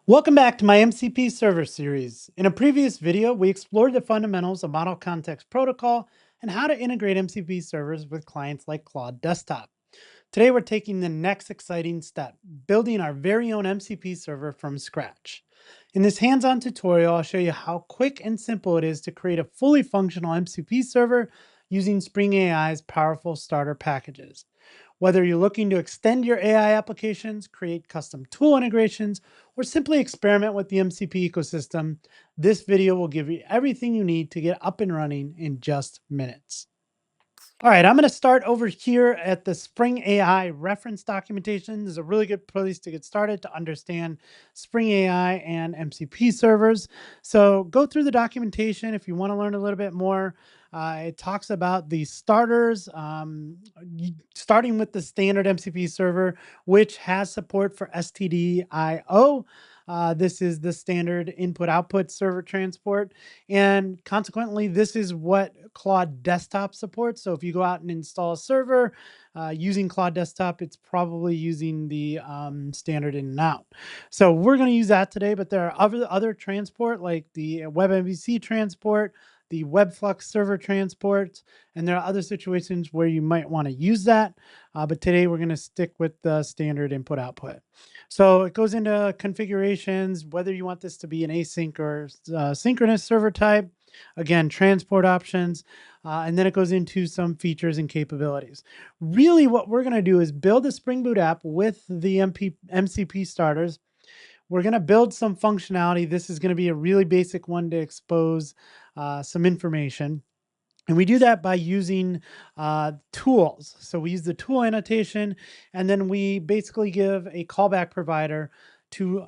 Welcome back to my MCP server series. In a previous video, we explored the fundamentals of Model Context Protocol and how to integrate MCP servers with clients like Claude Desktop. Today, we're taking the next exciting step, building our very own MCP server from scratch. In this hands-on tutorial, I'll show you how quick and simple it is to create a fully functional MCP server using Spring AI's powerful starter packages. Whether you're looking to extend your AI applications, create custom tool integrations, or simply experiment with the MCP ecosystem, this video will give you everything you need to get up and running in just minutes. All right, I'm going to start over here at the Spring AI reference documentation. This is a really good place to get started to understand Spring AI and MCP servers. So go through the documentation if you want to learn a little bit more. It talks about the starters, starting with the standard MCP server, which has support for STDIO. This is the standard input-output server transport. And consequently, this is what Claude Desktop supports. So if you go out and install a server using Claude Desktop, it's probably using the standard in and out. So we're going to use that today, but there are other transport like the WebMVC transport, the Webflux server transport, and there are other situations where you might want to use that. But today we're going to stick with the standard input-output. So it goes into configurations, whether you want this to be an async or synchronous server type. Again, transport options, and then it goes into some features and capabilities. Really, what we're going to do is build a Spring Boot app with the MCP starters. We're going to build some functionality. This is going to be a really basic one to expose some information. And we do that by using tools. So we use the tool annotation, and then we basically give a callback provider to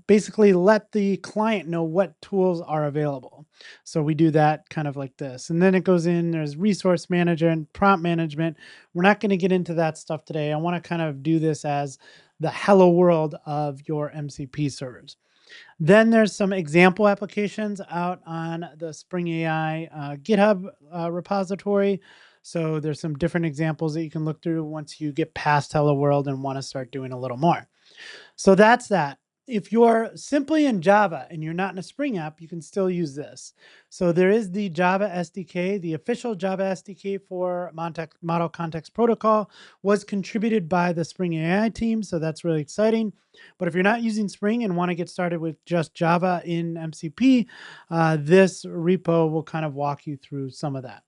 basically let the client know what tools are available. So we do that kind of like this. And then it goes in, there's resource manager and prompt management. We're not going to get into that stuff today. I want to kind of do this as the hello world of your MCP servers. Then there's some example applications out on the Spring AI GitHub repository. So there's some different examples that you can look through once you get past Hello World and want to start doing a little more. So that's that. If you're simply in Java and you're not in a Spring app, you can still use this. So there is the Java SDK, the official Java SDK for Model Context Protocol was contributed by the Spring AI team. So that's really exciting. But if you're not using Spring and want to get started with just Java in MCP, this repo will kind of walk you through some of that.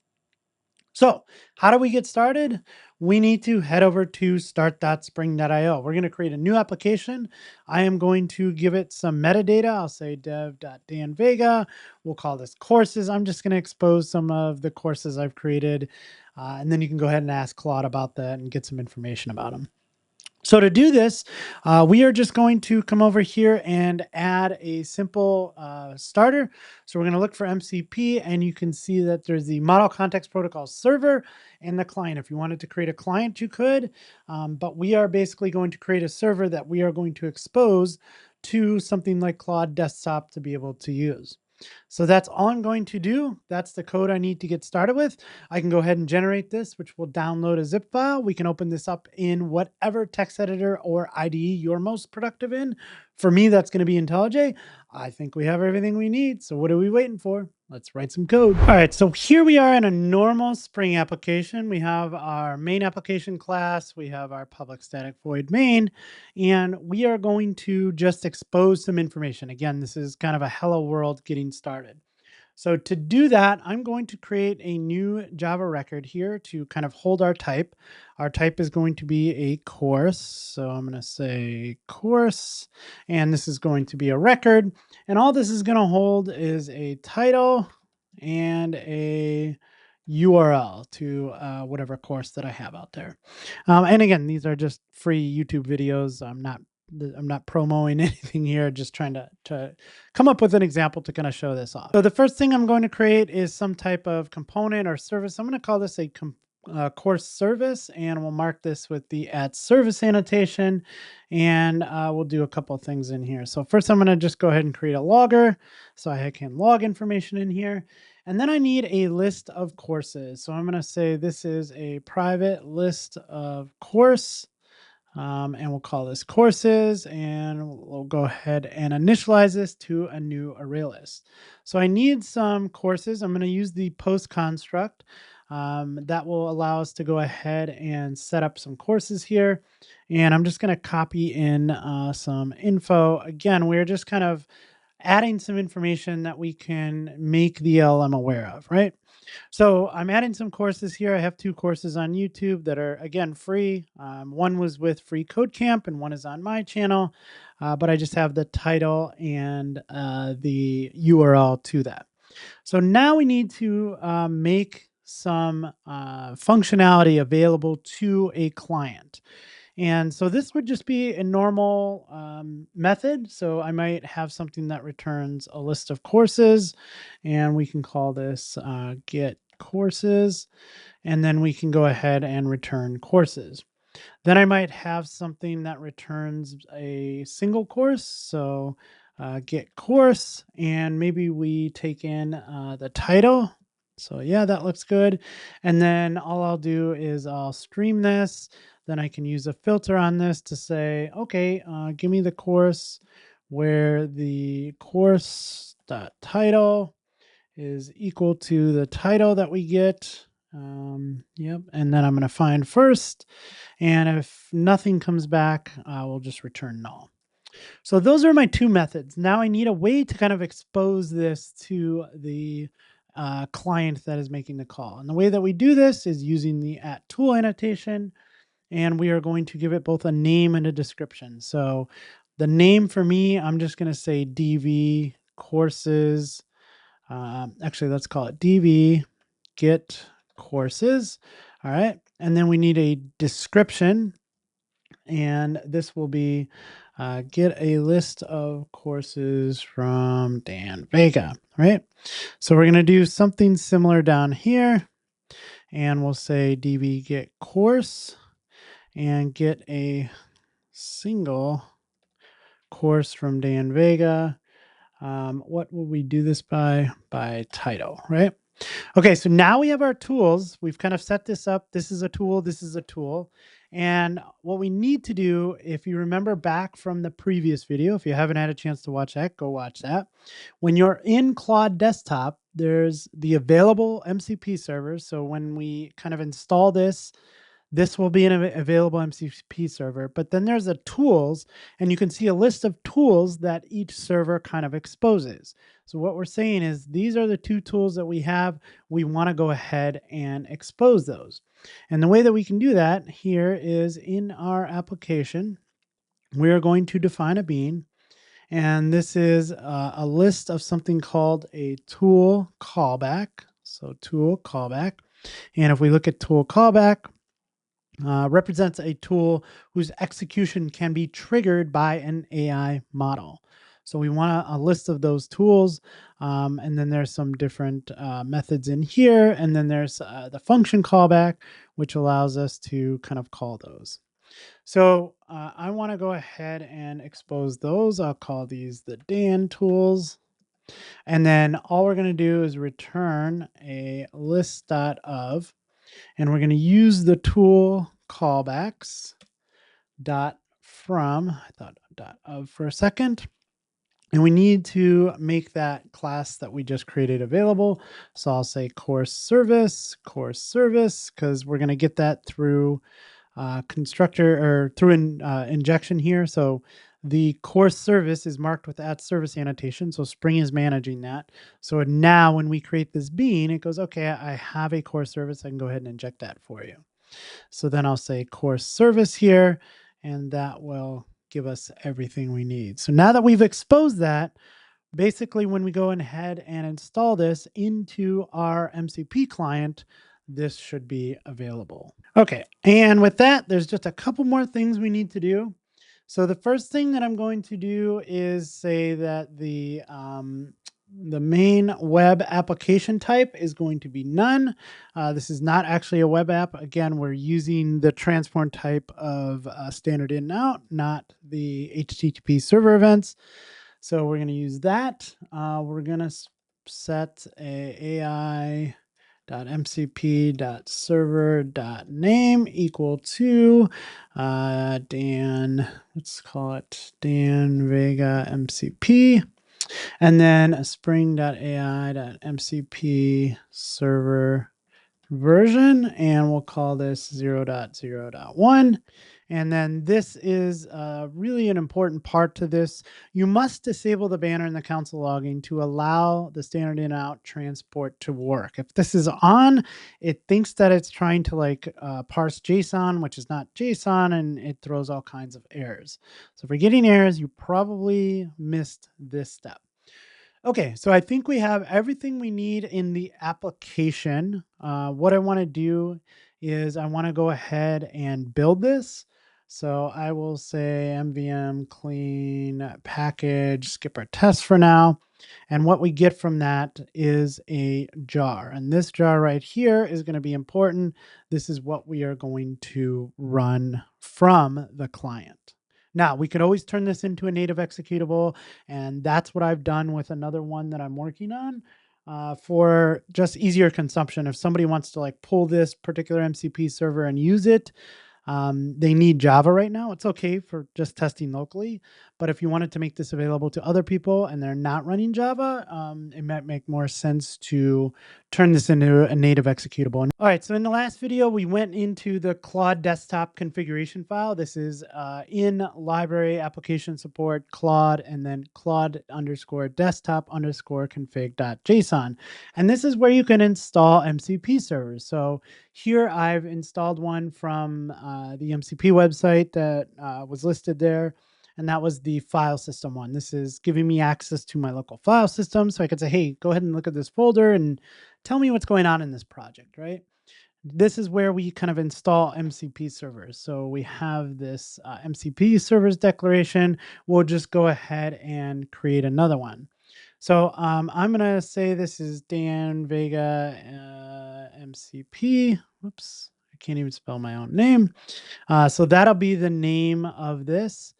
So how do we get started? We need to head over to start.spring.io. We're going to create a new application. I am going to give it some metadata. I'll say dev.danvega. We'll call this courses. I'm just going to expose some of the courses I've created. And then you can go ahead and ask Claude about that and get some information about them. So to do this, we are just going to come over here and add a simple starter. So we're going to look for MCP, and you can see that there's the Model Context Protocol server and the client. If you wanted to create a client, you could, but we are basically going to create a server that we are going to expose to something like Claude Desktop to be able to use. So that's all I'm going to do. That's the code I need to get started with. I can go ahead and generate this, which will download a zip file. We can open this up in whatever text editor or IDE you're most productive in. For me, that's going to be IntelliJ. I think we have everything we need. So what are we waiting for? Let's write some code. All right, so here we are in a normal Spring application. We have our main application class. We have our public static void main, and we are going to just expose some information. Again, this is kind of a hello world getting started. So to do that, I'm going to create a new Java record here to kind of hold our type. Our type is going to be a course. So I'm going to say course, and this is going to be a record. And all this is going to hold is a title and a URL to whatever course that I have out there. And again, these are just free YouTube videos. I'm not promoting anything here, just trying to come up with an example to kind of show this off. So the first thing I'm going to create is some type of component or service. I'm going to call this a course service, and we'll mark this with the @service annotation, and we'll do a couple of things in here. So first I'm going to just go ahead and create a logger so I can log information in here. And then I need a list of courses. So I'm going to say this is a private list of course. And we'll call this courses, and we'll go ahead and initialize this to a new array list. So I need some courses. I'm going to use the post construct. That will allow us to go ahead and set up some courses here. And I'm just going to copy in some info. Again, we're just kind of adding some information that we can make the LM aware of, right? So I'm adding some courses here. I have 2 courses on YouTube that are, again, free. One was with Free Code Camp and one is on my channel, but I just have the title and the URL to that. So now we need to make some functionality available to a client. And so this would just be a normal method. So I might have something that returns a list of courses, and we can call this get courses, and then we can go ahead and return courses. Then I might have something that returns a single course. So get course, and maybe we take in the title. So yeah, that looks good. And then all I'll do is I'll stream this. Then I can use a filter on this to say, okay, give me the course where the course title is equal to the title that we get. Yep. And then I'm going to find first. And if nothing comes back, we'll just return null. So those are my 2 methods. Now I need a way to kind of expose this to the client that is making the call. And the way that we do this is using the @tool annotation. And we are going to give it both a name and a description. So the name for me, I'm just going to say DV courses. Actually, let's call it DV get courses. All right. And then we need a description. And this will be get a list of courses from Dan Vega, right? So we're going to do something similar down here. And we'll say DV get course and get a single course from Dan Vega. What will we do this by? By title, right? Okay, so now we have our tools. We've kind of set this up. This is a tool, this is a tool. And what we need to do, if you remember back from the previous video, if you haven't had a chance to watch that, go watch that. When you're in Claude Desktop, there's the available MCP servers. So when we kind of install this, this will be an available MCP server, but then there's a tools, and you can see a list of tools that each server kind of exposes. So what we're saying is these are the 2 tools that we have. We want to go ahead and expose those. And the way that we can do that here is in our application, we're going to define a bean. And this is a list of something called a tool callback. So tool callback. And if we look at tool callback, represents a tool whose execution can be triggered by an AI model. So we want a list of those tools, and then there's some different methods in here, and then there's the function callback, which allows us to kind of call those. So I want to go ahead and expose those. I'll call these the Dan tools. And then all we're going to do is return a list.of, and we're going to use the tool callbacks dot from, I thought dot of for a second, and we need to make that class that we just created available. So I'll say course service, because we're going to get that through constructor or through an injection here. So the course service is marked with @service annotation. So Spring is managing that. So now when we create this bean, it goes, okay, I have a course service. I can go ahead and inject that for you. So then I'll say course service here, and that will give us everything we need. So now that we've exposed that, basically when we go ahead and install this into our MCP client, this should be available. Okay, and with that, there's just a couple more things we need to do. So the first thing that I'm going to do is say that the main web application type is going to be none. This is not actually a web app. Again, we're using the transform type of standard in and out, not the HTTP server events. So we're going to use that. We're going to set a AI .mcp.server.name equal to Dan, let's call it Dan Vega MCP, and then a spring.ai.mcp server version, and we'll call this 0.0.1. And then this is really an important part to this. You must disable the banner in the console logging to allow the standard in out transport to work. If this is on, it thinks that it's trying to parse JSON, which is not JSON, and it throws all kinds of errors. So if you're getting errors, you probably missed this step. Okay, so I think we have everything we need in the application. What I want to do is I want to go ahead and build this. So I will say mvm clean package, skip our test for now. And what we get from that is a jar. And this jar right here is going to be important. This is what we are going to run from the client. Now, we could always turn this into a native executable, and that's what I've done with another one that I'm working on for just easier consumption. If somebody wants to pull this particular MCP server and use it, they need Java right now. It's okay for just testing locally, but if you wanted to make this available to other people and they're not running Java, it might make more sense to turn this into a native executable. All right, so in the last video, we went into the Claude Desktop configuration file. This is in library application support Claude, and then Claude_desktop_config.json. And this is where you can install MCP servers. So here I've installed one from the MCP website that was listed there, and that was the file system one. This is giving me access to my local file system, so I could say, hey, go ahead and look at this folder and tell me what's going on in this project, right? This is where we kind of install MCP servers. So we have this MCP servers declaration. We'll just go ahead and create another one. So I'm going to say this is Dan Vega MCP. Whoops, I can't even spell my own name. So that'll be the name of this.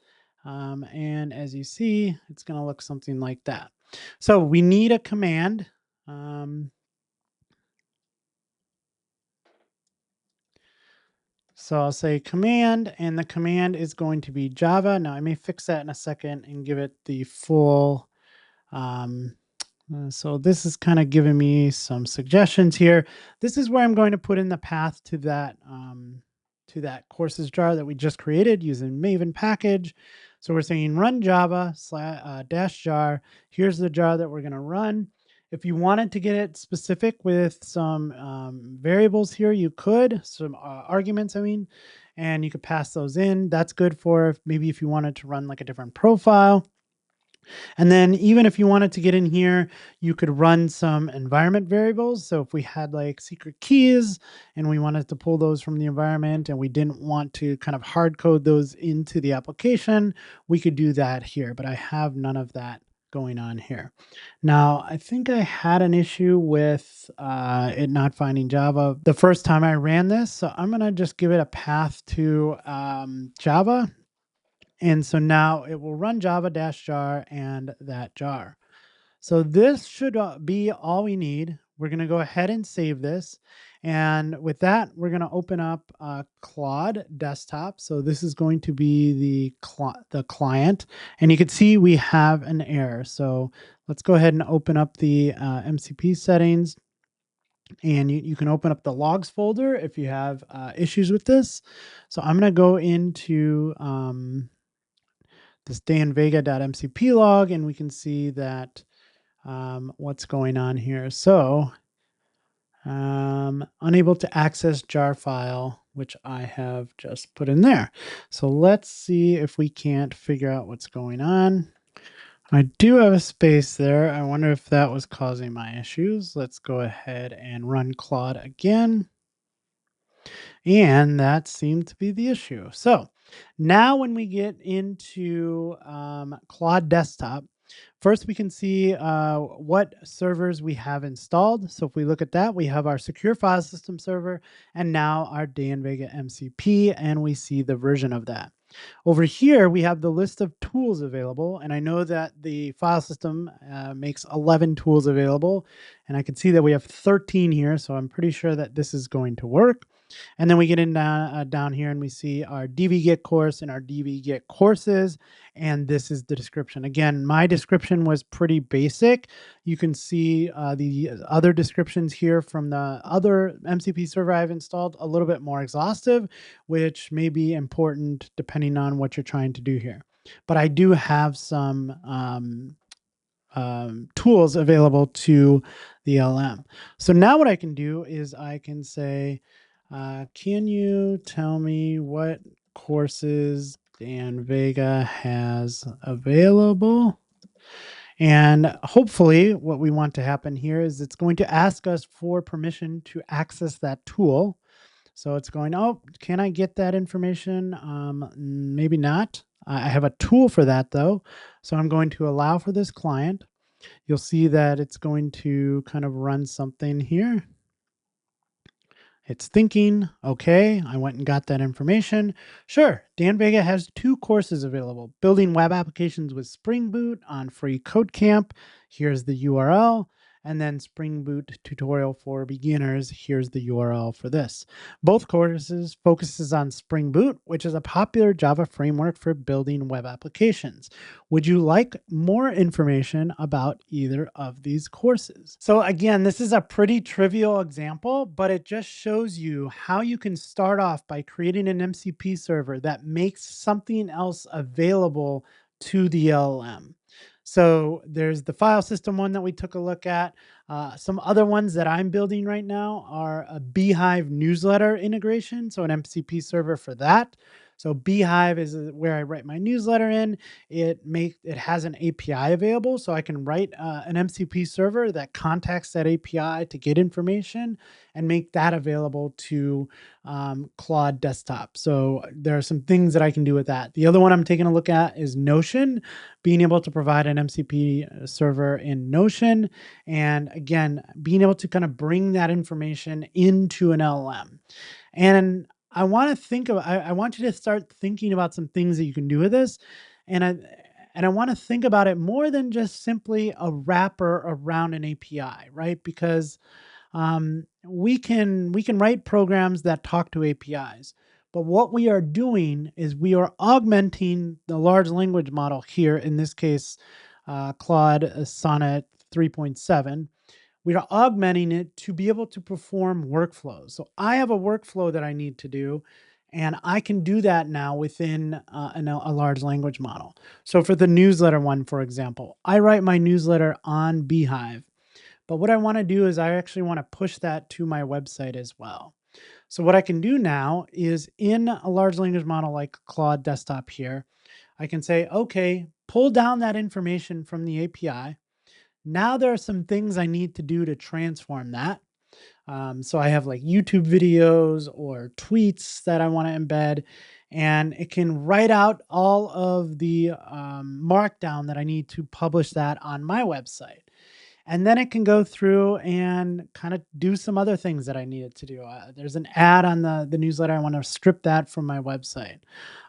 And as you see, it's going to look something like that. So we need a command. So I'll say command, and the command is going to be Java. Now I may fix that in a second and give it the full. So this is kind of giving me some suggestions here. This is where I'm going to put in the path to that courses jar that we just created using Maven package. So we're saying run Java -jar. Here's the jar that we're going to run. If you wanted to get it specific with some variables here, you could, some arguments, I mean, and you could pass those in. That's good for maybe if you wanted to run like a different profile. And then even if you wanted to get in here, you could run some environment variables. So if we had like secret keys and we wanted to pull those from the environment and we didn't want to kind of hard code those into the application, we could do that here, but I have none of that going on here. Now, I think I had an issue with it not finding Java the first time I ran this. So I'm going to just give it a path to Java. And so now it will run Java -jar and that jar. So this should be all we need. We're going to go ahead and save this. And with that, we're going to open up Claude Desktop. So this is going to be the client. And you can see we have an error. So let's go ahead and open up the MCP settings. And you can open up the logs folder if you have issues with this. So I'm going to go into this danvega.mcp log, and we can see that what's going on here. So unable to access jar file, which I have just put in there. So let's see if we can't figure out what's going on. I do have a space there. I wonder if that was causing my issues. Let's go ahead and run Claude again. And that seemed to be the issue. So now when we get into Claude Desktop, first we can see what servers we have installed. So if we look at that, we have our secure file system server and now our Dan Vega MCP, and we see the version of that. Over here, we have the list of tools available, and I know that the file system makes 11 tools available, and I can see that we have 13 here, so I'm pretty sure that this is going to work. And then we get in down here and we see our DVGit course and our DVGit courses, and this is the description. Again, my description was pretty basic. You can see the other descriptions here from the other MCP server I've installed, a little bit more exhaustive, which may be important depending on what you're trying to do here. But I do have some tools available to the LM. So now what I can do is I can say, can you tell me what courses Dan Vega has available? And hopefully what we want to happen here is it's going to ask us for permission to access that tool. So it's going, oh, can I get that information? Maybe not. I have a tool for that though. So I'm going to allow for this client. You'll see that it's going to kind of run something here. It's thinking, okay, I went and got that information. Sure, Dan Vega has 2 courses available. Building web applications with Spring Boot on Free Code Camp. Here's the URL. And then Spring Boot tutorial for beginners. Here's the URL for this. Both courses focuses on Spring Boot, which is a popular Java framework for building web applications. Would you like more information about either of these courses? So again, this is a pretty trivial example, but it just shows you how you can start off by creating an MCP server that makes something else available to the LLM. So there's the file system one that we took a look at. Some other ones that I'm building right now are a Beehive newsletter integration, so an MCP server for that. So Beehive is where I write my newsletter in. It has an API available, so I can write an MCP server that contacts that API to get information and make that available to Claude Desktop. So there are some things that I can do with that. The other one I'm taking a look at is Notion, being able to provide an MCP server in Notion. And again, being able to kind of bring that information into an LLM. And I want you to start thinking about some things that you can do with this. And I want to think about it more than just simply a wrapper around an API, right? Because we can write programs that talk to APIs, but what we are doing is we are augmenting the large language model here. In this case, Claude Sonnet 3.7. We are augmenting it to be able to perform workflows. So I have a workflow that I need to do, and I can do that now within a large language model. So for the newsletter one, for example, I write my newsletter on Beehive. But what I want to do is I actually want to push that to my website as well. So what I can do now is in a large language model like Claude Desktop here, I can say, okay, pull down that information from the API. Now there are some things I need to do to transform that. So I have like YouTube videos or tweets that I want to embed, and it can write out all of the markdown that I need to publish that on my website. And then it can go through and kind of do some other things that I need it to do. There's an ad on the newsletter. I want to strip that from my website.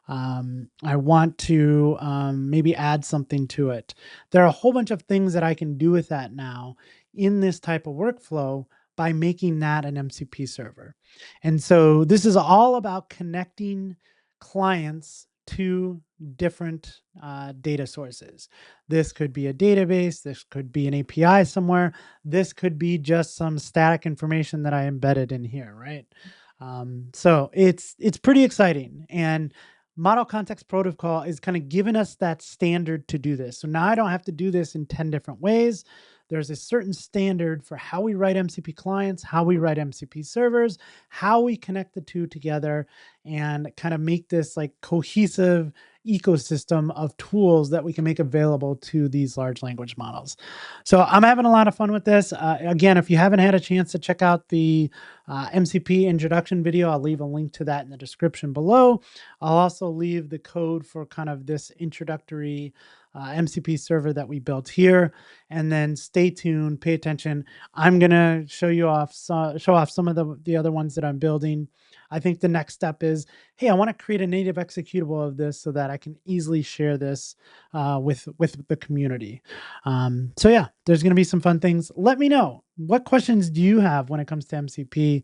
I want to maybe add something to it. There are a whole bunch of things that I can do with that now in this type of workflow by making that an MCP server. And so this is all about connecting clients to different data sources. This could be a database, this could be an API somewhere, this could be just some static information that I embedded in here, right? So it's pretty exciting. And Model Context Protocol is kind of giving us that standard to do this. So now I don't have to do this in 10 different ways. There's a certain standard for how we write MCP clients, how we write MCP servers, how we connect the two together and kind of make this like cohesive ecosystem of tools that we can make available to these large language models. So I'm having a lot of fun with this. Again, if you haven't had a chance to check out the MCP introduction video, I'll leave a link to that in the description below. I'll also leave the code for kind of this introductory MCP server that we built here. And then stay tuned, pay attention. I'm gonna show off some of the other ones that I'm building. I think the next step is, hey, I want to create a native executable of this so that I can easily share this with the community. So yeah, there's going to be some fun things. Let me know, what questions do you have when it comes to MCP,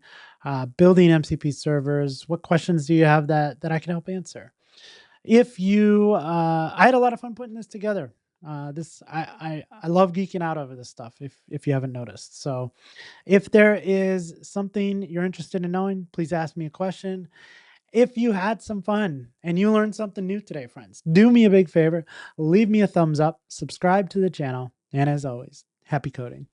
building MCP servers? What questions do you have that I can help answer? If you, I had a lot of fun putting this together. This I love geeking out over this stuff. If you haven't noticed, so if there is something you're interested in knowing, please ask me a question. If you had some fun and you learned something new today, friends, do me a big favor, leave me a thumbs up, subscribe to the channel, and as always, happy coding.